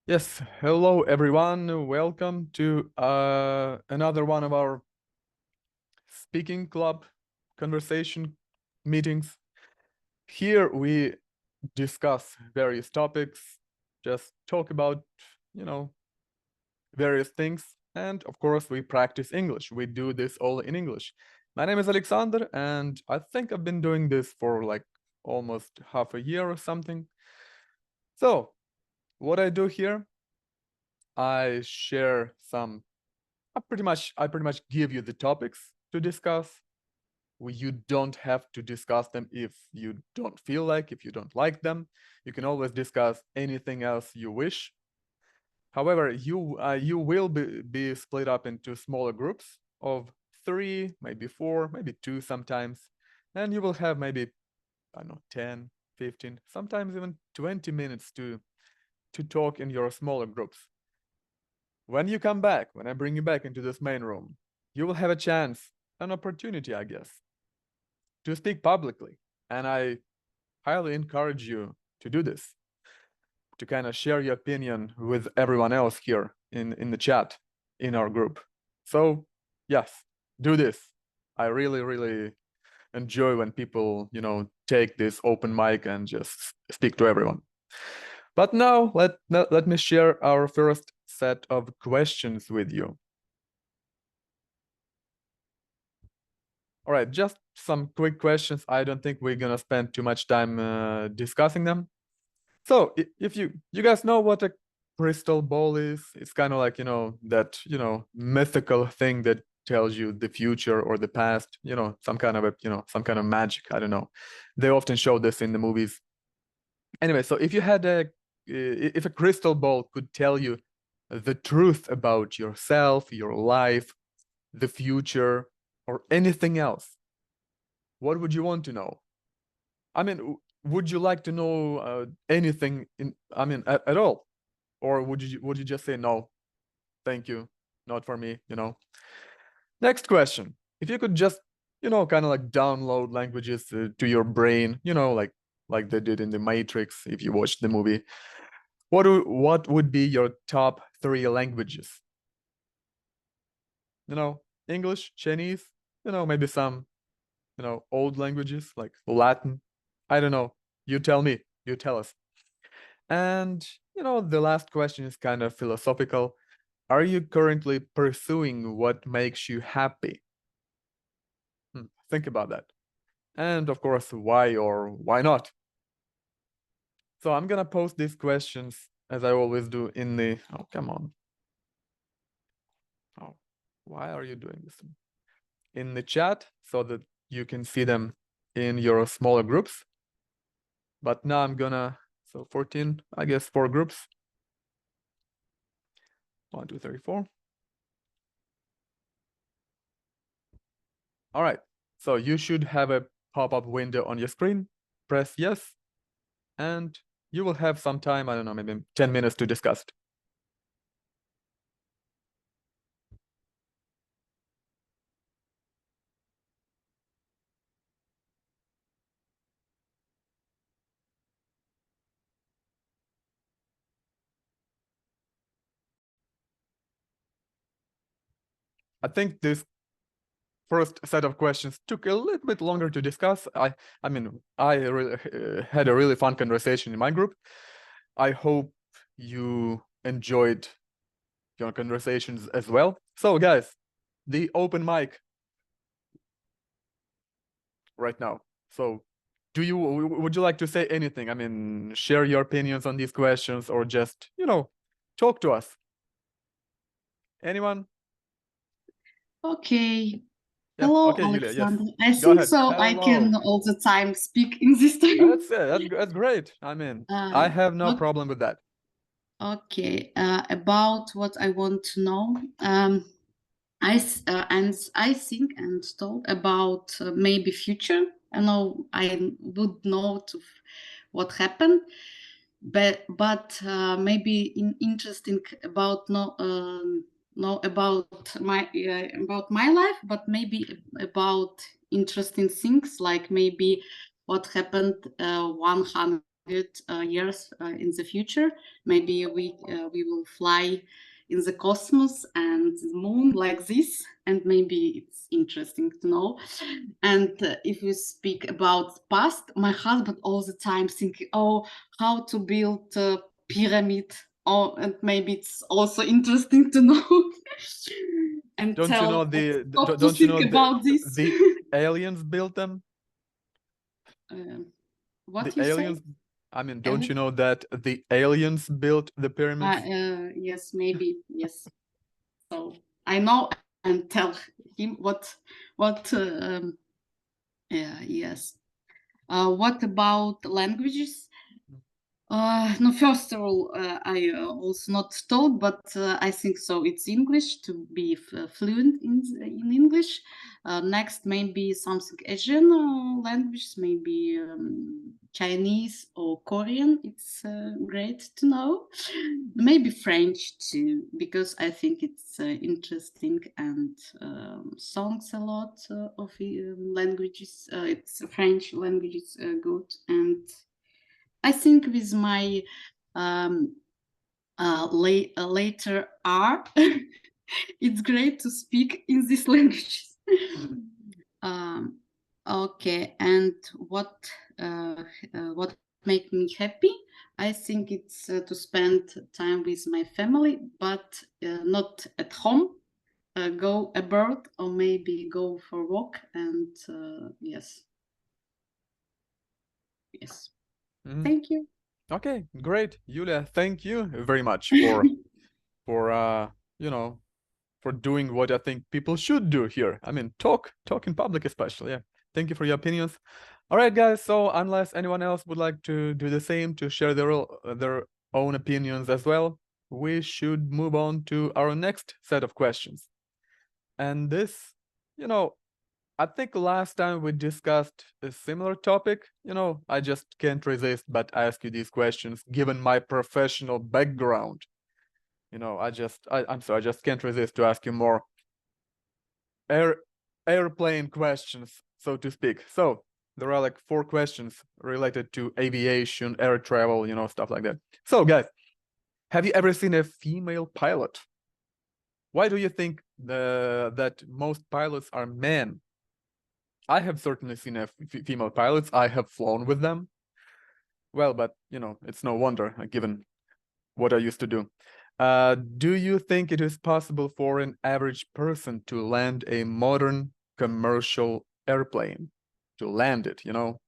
Yes, hello everyone. Welcome to another one of our speaking club conversation meetings. Here we discuss various topics, just talk about, you know, various things, and of course we practice English. We do this all in English. My name is Alexander, and I think I've been doing this for like almost half a year or something. So, what I do here, I share some I pretty much give you the topics to discuss. You don't have to discuss them if you don't feel like, if you don't like them. You can always discuss anything else you wish. However, you will be split up into smaller groups of 3, maybe 4, maybe 2 sometimes, and you will have maybe, I don't know, 10, 15, sometimes even 20 minutes to talk in your smaller groups. When you come back, when I bring you back into this main room, you will have a chance, an opportunity, I guess, to speak publicly. And I highly encourage you to do this, to kind of share your opinion with everyone else here in the chat, in our group. So yes, do this. I really enjoy when people, take this open mic and just speak to everyone. But now let me share our first set of questions with you. All right, just some quick questions. I don't think we're gonna spend too much time discussing them. So if you guys know what a crystal ball is, it's kind of like, that, mythical thing that tells you the future or the past, some kind of some kind of magic. I don't know. They often show this in the movies. Anyway, so if you had if a crystal ball could tell you the truth about yourself, your life, the future, or anything else, what would you want to know? I mean, would you like to know anything at all? Or would you just say no, thank you, not for me, Next question. If you could just, kind of like download languages to your brain, like they did in the Matrix, if you watched the movie, what would be your top 3 languages? English, Chinese, maybe some, old languages like Latin. I don't know. You tell me. You tell us. And, the last question is kind of philosophical. Are you currently pursuing what makes you happy? Think about that. And of course, why or why not? So I'm gonna post these questions as I always do in the, oh, come on. Oh, why are you doing this? In the chat so that you can see them in your smaller groups. But now I'm gonna, so 14, I guess 4 groups. 1, 2, 3, 4. All right, so you should have a pop-up window on your screen. Press yes, and you will have some time, I don't know, maybe 10 minutes to discuss it. I think this first set of questions took a little bit longer to discuss. I really, had a really fun conversation in my group. I hope you enjoyed your conversations as well. So guys, the open mic right now. So would you like to say anything? I mean, share your opinions on these questions or just, talk to us. Anyone? Okay. Yeah. Hello, Okay, Yulia, yes. Alexander. I Go think ahead. so. I can Hello. all the time speak in this time. That's great. I mean, I have no problem with that. Okay. About what I want to know. And I think and talk about maybe future. I know I would know what happened, but maybe interesting about know about my life, but maybe about interesting things like maybe what happened 100 years in the future. Maybe we will fly in the cosmos and the moon like this, and maybe it's interesting to know. And if we speak about past, my husband all the time thinking, oh, how to build a pyramid. Oh, and maybe it's also interesting to know. And Don't you know don't you know about this? the aliens built them? What The you aliens, say? I mean, don't you know that the aliens built the pyramids? Yes, maybe, yes. So I know and tell him what yeah, yes. What about languages? No, first of all, I also not told, but I think so. It's English to be fluent in English. Next, maybe something Asian language, maybe Chinese or Korean. It's great to know. Maybe French too, because I think it's interesting, and songs a lot of languages. It's French language is good, and I think with my later R, it's great to speak in these languages. Okay, and what make me happy? I think it's to spend time with my family, but not at home. Go abroad or maybe go for a walk, and yes. Mhm. Thank you. Okay, great, Yulia. Thank you very much for you know, for doing what I think people should do here. I mean, talk in public especially. Yeah. Thank you for your opinions. All right, guys. So unless anyone else would like to do the same, to share their own opinions as well, we should move on to our next set of questions. And this, you know, I think last time we discussed a similar topic. You know, I just can't resist but ask you these questions given my professional background. You know, I'm sorry, I just can't resist to ask you more airplane questions, so to speak. So there are like 4 questions related to aviation, air travel, you know, stuff like that. So guys, have you ever seen a female pilot? Why do you think that most pilots are men? I have certainly seen female pilots. I have flown with them. Well, but you know, it's no wonder given what I used to do. Do you think it is possible for an average person to land a modern commercial airplane? To land it, you know,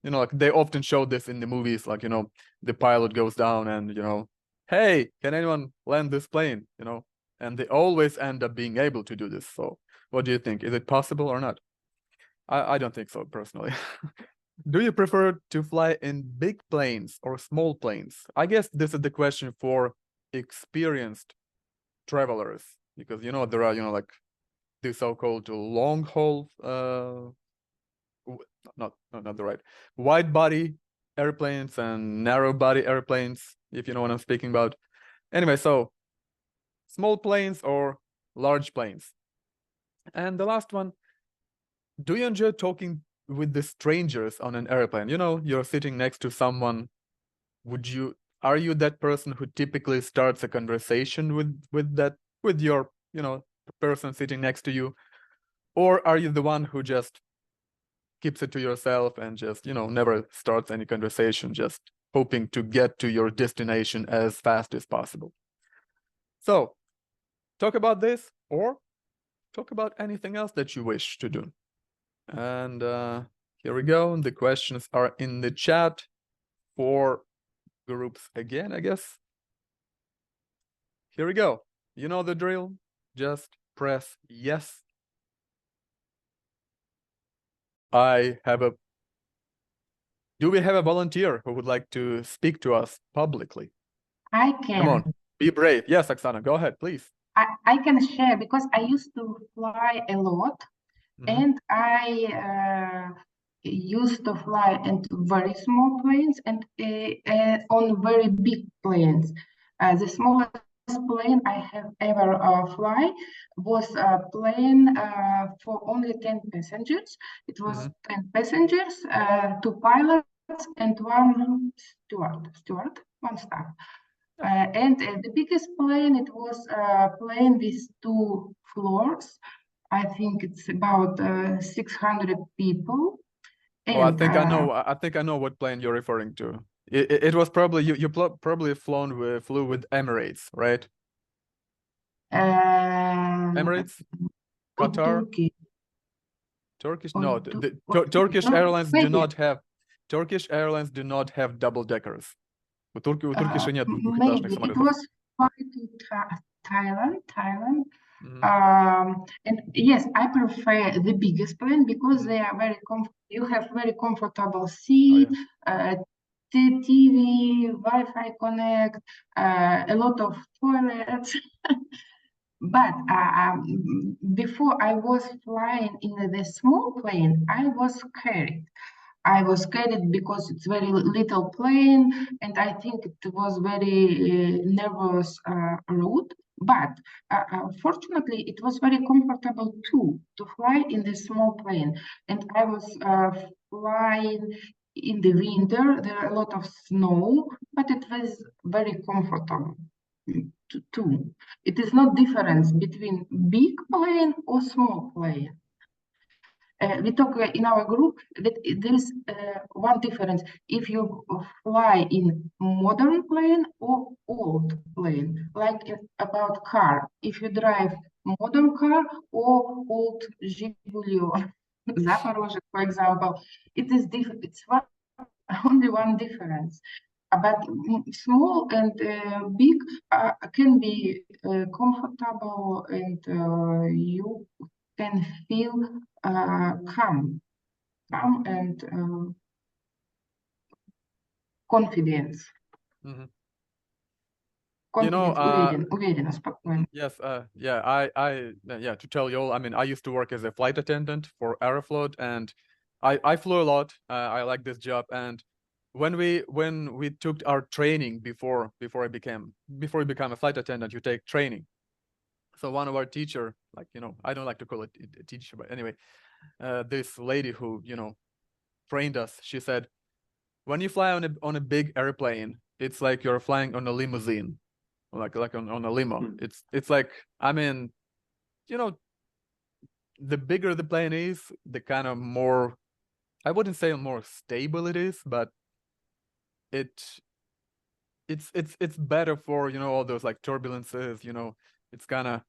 like they often show this in the movies, like, you know, the pilot goes down and, you know, hey, can anyone land this plane? You know, and they always end up being able to do this. So what do you think? Is it possible or not? I don't think so, personally. Do you prefer to fly in big planes or small planes? I guess this is the question for experienced travelers, because, you know, there are, you know, like the so-called long haul, not the right, wide body airplanes and narrow body airplanes, if you know what I'm speaking about. Anyway, so small planes or large planes. And the last one, do you enjoy talking with the strangers on an airplane? You know, you're sitting next to someone. Are you that person who typically starts a conversation with your, you know, person sitting next to you? Or are you the one who just keeps it to yourself and just, you know, never starts any conversation, just hoping to get to your destination as fast as possible? So talk about this or talk about anything else that you wish to do. And here we go. The questions are in the chat for groups again, I guess. Here we go. You know the drill. Just press yes. Do we have a volunteer who would like to speak to us publicly? I can. Come on, be brave. Yes, Oksana, go ahead, please. I can share because I used to fly a lot, and I used to fly in very small planes and on very big planes. The smallest plane I have ever fly was a plane for only 10 passengers. It was 10 passengers, 2 pilots and one steward, one staff. And the biggest plane, it was a plane with 2 floors. I think it's about 600 people. And, Oh, I think I know. I think I know what plane you're referring to. It was probably you. Probably flew with Emirates, right? Emirates, Qatar, Turkey. Turkish. Or No, Turkish no, Airlines do maybe. not have. Turkish Airlines do not have double deckers. У Turkish нет двухэтажных Maybe it самолетов. was flying to Thailand. Mhm. And yes, I prefer the biggest plane because they are very you have very comfortable seat, the TV, Wi-Fi connect, a lot of toilets. But before I was flying in the small plane, I was scared. I was scared because it's very little plane, and I think it was very nervous route. But fortunately, it was very comfortable too to fly in the small plane. And I was flying in the winter. There are a lot of snow, but it was very comfortable too. It is not difference between big plane or small plane. We talk in our group that there is one difference if you fly in modern plane or old plane, like about car. If you drive modern car or old Zhiguli or Zaporozhye, for example, it is different. It's only one difference. But small and big can be comfortable, and you can feel calm and confidence. Mhm. Confidence, уверенность, спокойно. Yes, yeah, to tell you all, I mean, I used to work as a flight attendant for Aeroflot, and I flew a lot. I like this job, and when we took our training before you become a flight attendant, you take training. So one of our teacher, like, I don't like to call it a teacher, but anyway, this lady who, trained us, she said, when you fly on a big airplane, it's like you're flying on a limousine, like on a limo. It's like, I mean, the bigger the plane is, the kind of more, I wouldn't say more stable it is, but it's better for, all those like turbulences, it's kind of,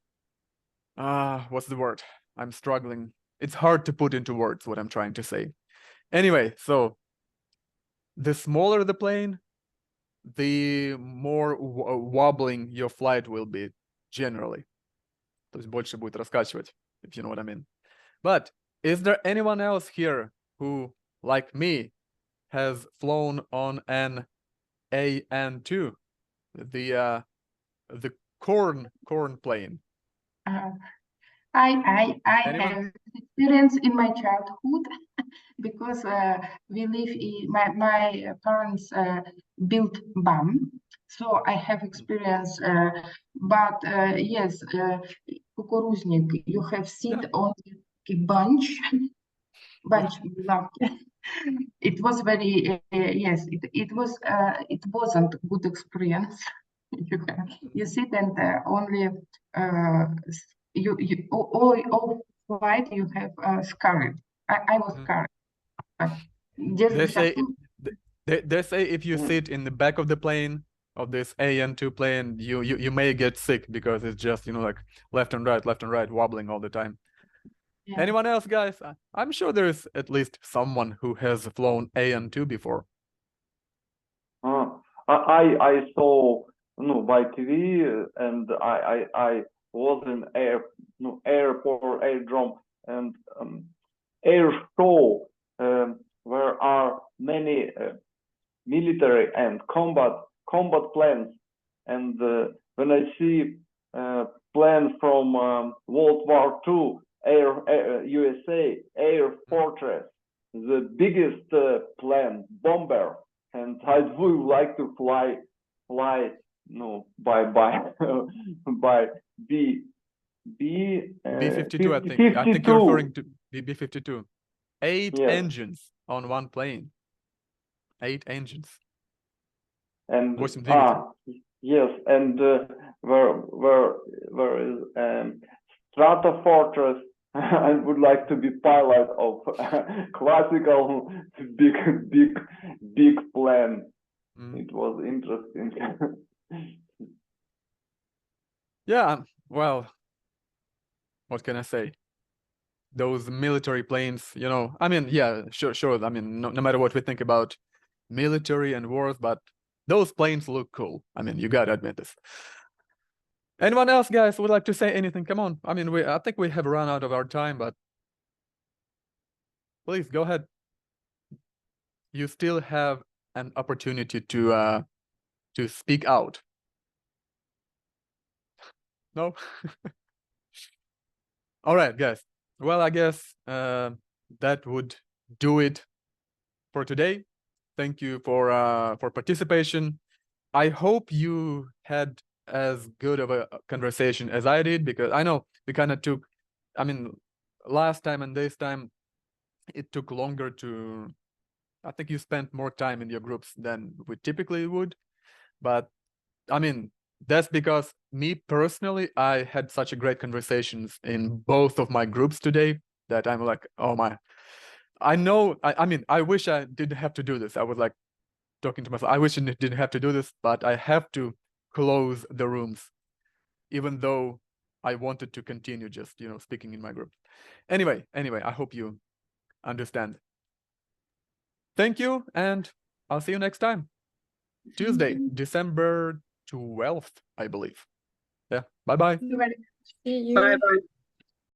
what's the word? I'm struggling. It's hard to put into words what I'm trying to say. Anyway, so the smaller the plane, the more wobbling your flight will be generally. То есть больше будет раскачивать, if you know what I mean. But is there anyone else here who, like me, has flown on an AN2, the corn plane? I Anyone? have experience in my childhood because we live in my parents built BAM, so I have experience. But yes, кукурузник, you have sit on a bunch. It was very yes. It wasn't good experience. You sit and only you all flight you have scared. I was scared. But They say if you sit in the back of the plane, of this AN2 plane, you may get sick because it's just, like left and right, wobbling all the time. Yeah. Anyone else, guys? I'm sure there's at least someone who has flown AN2 before. I saw by TV, and I was in airport, airdrome, and air show where are many military and combat planes, and when I see plane from World War II, USA Air Fortress, the biggest plane, bomber, and I would like to fly by B-52, I think. I think you're referring to B-52. 8 engines on one plane. 8 engines. And Восемь двигателей. yes, and where is Stratofortress? I would like to be pilot of classical big plane. It was interesting. Yeah, well, what can I say? Those military planes, you know, I mean, yeah, sure. I mean, no matter what we think about military and wars, but those planes look cool. I mean, you gotta admit this. Anyone else, guys, would like to say anything? Come on. I mean, I think we have run out of our time, but please go ahead. You still have an opportunity to speak out. No? All right, guys. Well, I guess that would do it for today. Thank you for participation. I hope you had as good of a conversation as I did, because I know we kind of took, I mean, last time and this time it took longer to, I think you spent more time in your groups than we typically would. But I mean, that's because me personally, I had such a great conversations in both of my groups today that I'm like, oh my, I know, I mean, I wish I didn't have to do this. I was like talking to myself, I wish I didn't have to do this, but I have to close the rooms, even though I wanted to continue just, you know, speaking in my group. Anyway, I hope you understand. Thank you, and I'll see you next time. Tuesday, December 12th, I believe. Yeah, bye-bye. See you. Bye bye.